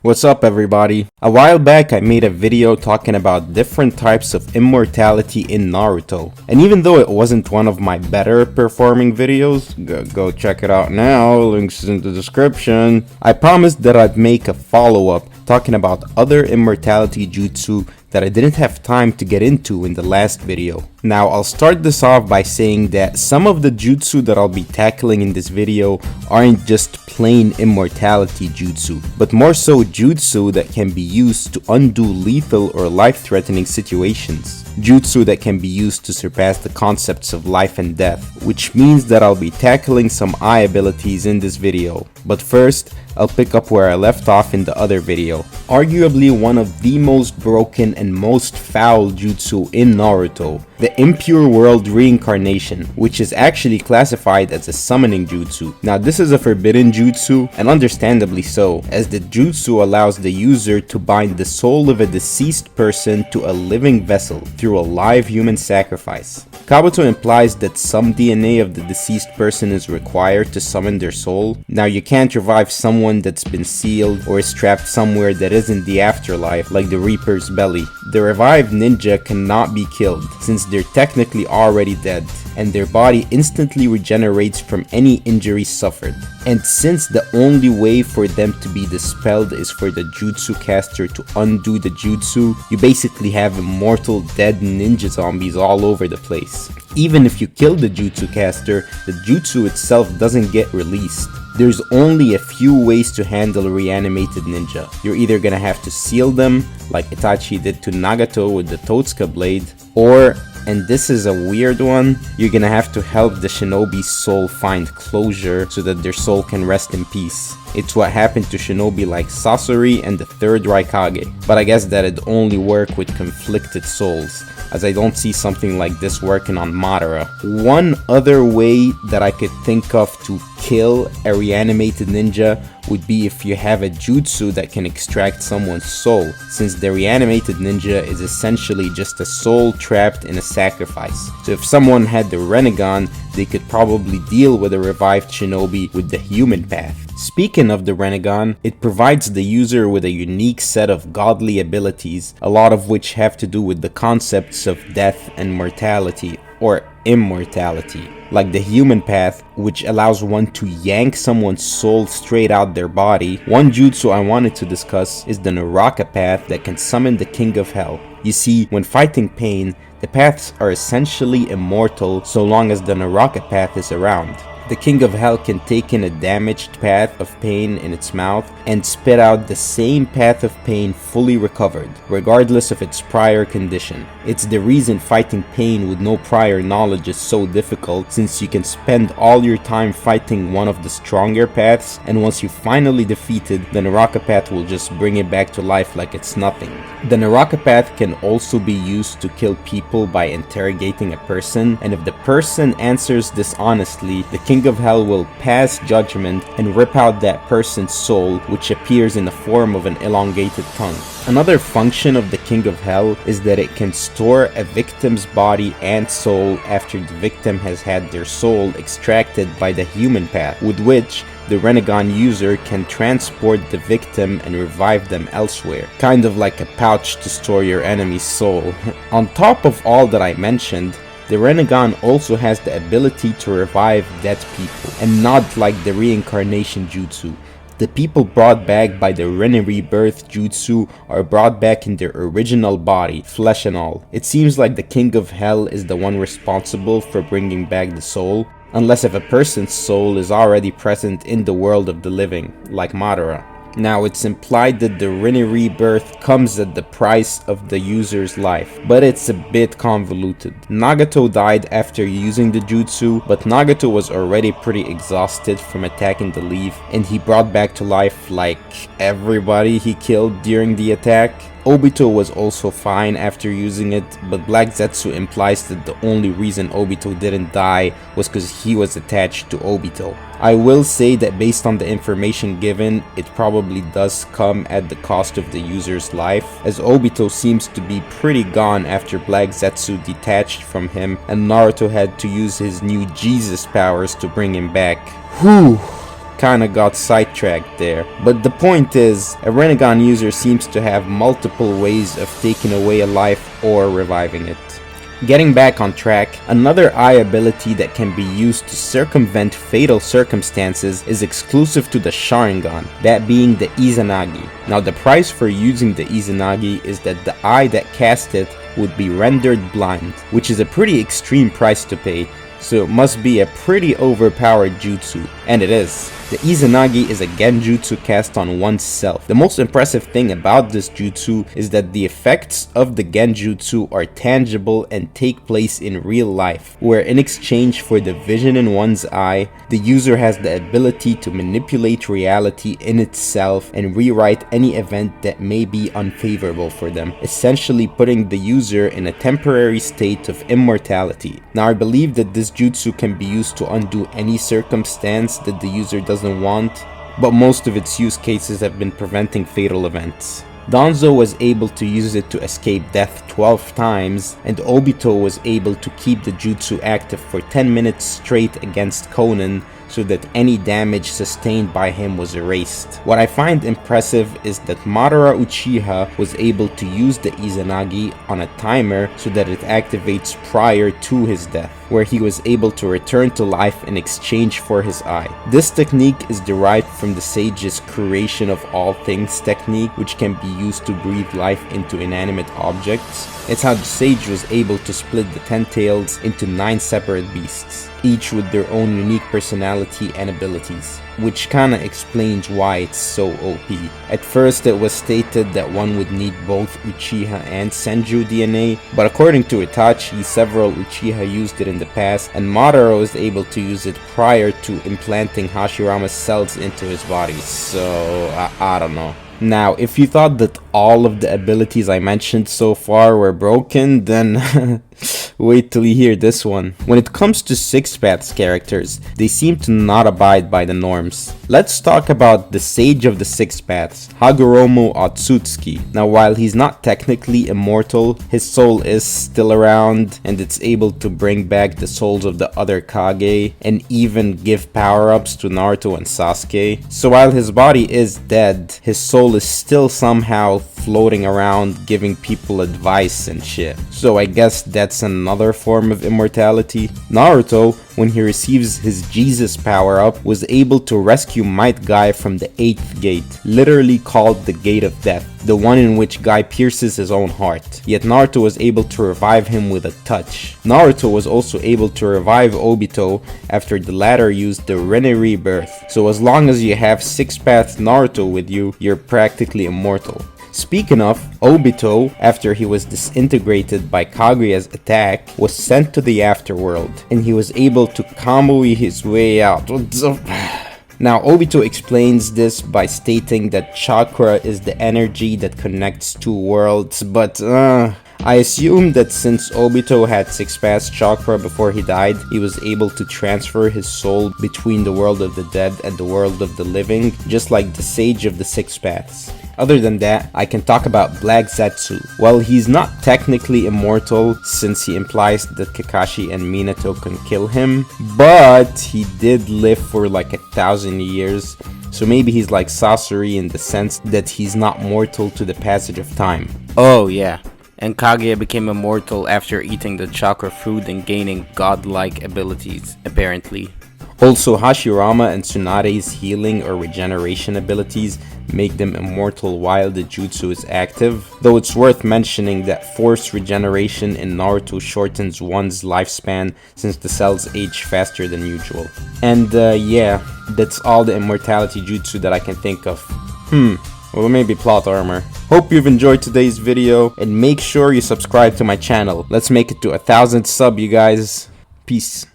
What's up everybody? A while back I made a video talking about different types of immortality in Naruto. And even though it wasn't one of my better performing videos, go check it out now, links in the description, I promised that I'd make a follow-up talking about other immortality jutsu that I didn't have time to get into in the last video. Now I'll start this off by saying that some of the jutsu that I'll be tackling in this video aren't just plain immortality jutsu, but more so jutsu that can be used to undo lethal or life-threatening situations. Jutsu that can be used to surpass the concepts of life and death, which means that I'll be tackling some eye abilities in this video. But first, I'll pick up where I left off in the other video. Arguably one of the most broken and most foul jutsu in Naruto, the Impure World Reincarnation, which is actually classified as a summoning jutsu. Now this is a forbidden jutsu, and understandably so, as the jutsu allows the user to bind the soul of a deceased person to a living vessel through a live human sacrifice. Kabuto implies that some DNA of the deceased person is required to summon their soul. Now you can't revive someone that's been sealed or is trapped somewhere that isn't the afterlife, like the Reaper's belly. The revived ninja cannot be killed, since they're technically already dead, and their body instantly regenerates from any injury suffered. And since the only way for them to be dispelled is for the jutsu caster to undo the jutsu, you basically have immortal dead ninja zombies all over the place. Even if you kill the jutsu caster, the jutsu itself doesn't get released. There's only a few ways to handle reanimated ninja. You're either gonna have to seal them, like Itachi did to Nagato with the Totsuka blade, or, and this is a weird one, you're gonna have to help the shinobi's soul find closure so that their soul can rest in peace. It's what happened to shinobi like Sasori and the third Raikage, but I guess that'd only work with conflicted souls, as I don't see something like this working on Madara. One other way that I could think of to kill a reanimated ninja would be if you have a jutsu that can extract someone's soul, since the reanimated ninja is essentially just a soul trapped in a sacrifice. So if someone had the Rinnegan, they could probably deal with a revived shinobi with the human path. Speaking of the Rinnegan, it provides the user with a unique set of godly abilities, a lot of which have to do with the concepts of death and mortality, or immortality. Like the human path, which allows one to yank someone's soul straight out their body. One jutsu I wanted to discuss is the Naraka path that can summon the King of Hell. You see, when fighting pain, the paths are essentially immortal so long as the Naraka path is around. The King of Hell can take in a damaged path of pain in its mouth and spit out the same path of pain fully recovered, regardless of its prior condition. It's the reason fighting pain with no prior knowledge is so difficult, since you can spend all your time fighting one of the stronger paths, and once you finally defeat it, the Naraka path will just bring it back to life like it's nothing. The Naraka path can also be used to kill people by interrogating a person, and if the person answers dishonestly, the King of Hell will pass judgment and rip out that person's soul, which appears in the form of an elongated tongue. Another function of the King of Hell is that it can store a victim's body and soul after the victim has had their soul extracted by the human path, with which the Rinnegan user can transport the victim and revive them elsewhere, kind of like a pouch to store your enemy's soul. On top of all that I mentioned, the Rinnegan also has the ability to revive dead people, and not like the reincarnation jutsu. The people brought back by the Rinne Rebirth jutsu are brought back in their original body, flesh and all. It seems like the King of Hell is the one responsible for bringing back the soul, unless if a person's soul is already present in the world of the living, like Madara. Now it's implied that the Rinne Rebirth comes at the price of the user's life, but it's a bit convoluted. Nagato died after using the jutsu, but Nagato was already pretty exhausted from attacking the leaf, and he brought back to life like everybody he killed during the attack. Obito was also fine after using it, but Black Zetsu implies that the only reason Obito didn't die was because he was attached to Obito. I will say that based on the information given, it probably does come at the cost of the user's life, as Obito seems to be pretty gone after Black Zetsu detached from him and Naruto had to use his new Jesus powers to bring him back. Whew. kinda got sidetracked there. But the point is, a Rinnegan user seems to have multiple ways of taking away a life or reviving it. Getting back on track, another eye ability that can be used to circumvent fatal circumstances is exclusive to the Sharingan, that being the Izanagi. Now the price for using the Izanagi is that the eye that cast it would be rendered blind, which is a pretty extreme price to pay, so it must be a pretty overpowered jutsu, and it is. The Izanagi is a genjutsu cast on oneself. The most impressive thing about this jutsu is that the effects of the genjutsu are tangible and take place in real life, where in exchange for the vision in one's eye, the user has the ability to manipulate reality in itself and rewrite any event that may be unfavorable for them, essentially putting the user in a temporary state of immortality. Now I believe that this jutsu can be used to undo any circumstance that the user doesn't want, but most of its use cases have been preventing fatal events. Danzo was able to use it to escape death 12 times, and Obito was able to keep the jutsu active for 10 minutes straight against Conan, so that any damage sustained by him was erased. What I find impressive is that Madara Uchiha was able to use the Izanagi on a timer so that it activates prior to his death, where he was able to return to life in exchange for his eye. This technique is derived from the sage's creation of all things technique, which can be used to breathe life into inanimate objects. It's how the sage was able to split the 10 tails into 9 separate beasts, each with their own unique personality and abilities, which kinda explains why it's so OP. At first it was stated that one would need both Uchiha and Senju DNA, but according to Itachi, several Uchiha used it in the past, and Madara was able to use it prior to implanting Hashirama's cells into his body, so I don't know. Now, if you thought that all of the abilities I mentioned so far were broken, then wait till you hear this one. When it comes to Six Paths characters, they seem to not abide by the norms. Let's talk about the Sage of the Six Paths, Hagoromo Otsutsuki. Now, while he's not technically immortal, his soul is still around, and it's able to bring back the souls of the other Kage, and even give power-ups to Naruto and Sasuke. So while his body is dead, his soul is still somehow floating around giving people advice and shit. So I guess that's another form of immortality. Naruto, when he receives his Jesus power-up, was able to rescue Might Guy from the 8th gate, literally called the Gate of Death, the one in which Guy pierces his own heart. Yet Naruto was able to revive him with a touch. Naruto was also able to revive Obito after the latter used the Rinne Rebirth. So as long as you have Six Paths Naruto with you, you're practically immortal. Speaking of, Obito, after he was disintegrated by Kaguya's attack, was sent to the afterworld, and he was able to Kamui his way out. Now, Obito explains this by stating that chakra is the energy that connects two worlds, but I assume that since Obito had Six Paths chakra before he died, he was able to transfer his soul between the world of the dead and the world of the living, just like the Sage of the Six Paths. Other than that, I can talk about Black Zetsu. Well, he's not technically immortal since he implies that Kakashi and Minato can kill him, but he did live for like 1,000 years, so maybe he's like Sasori in the sense that he's not mortal to the passage of time. Oh yeah, and Kaguya became immortal after eating the chakra fruit and gaining godlike abilities, apparently. Also, Hashirama and Tsunade's healing or regeneration abilities make them immortal while the jutsu is active, though it's worth mentioning that forced regeneration in Naruto shortens one's lifespan since the cells age faster than usual. And yeah, that's all the immortality jutsu that I can think of. Well, maybe plot armor. Hope you've enjoyed today's video, and make sure you subscribe to my channel. Let's make it to 1,000 subs, you guys. Peace.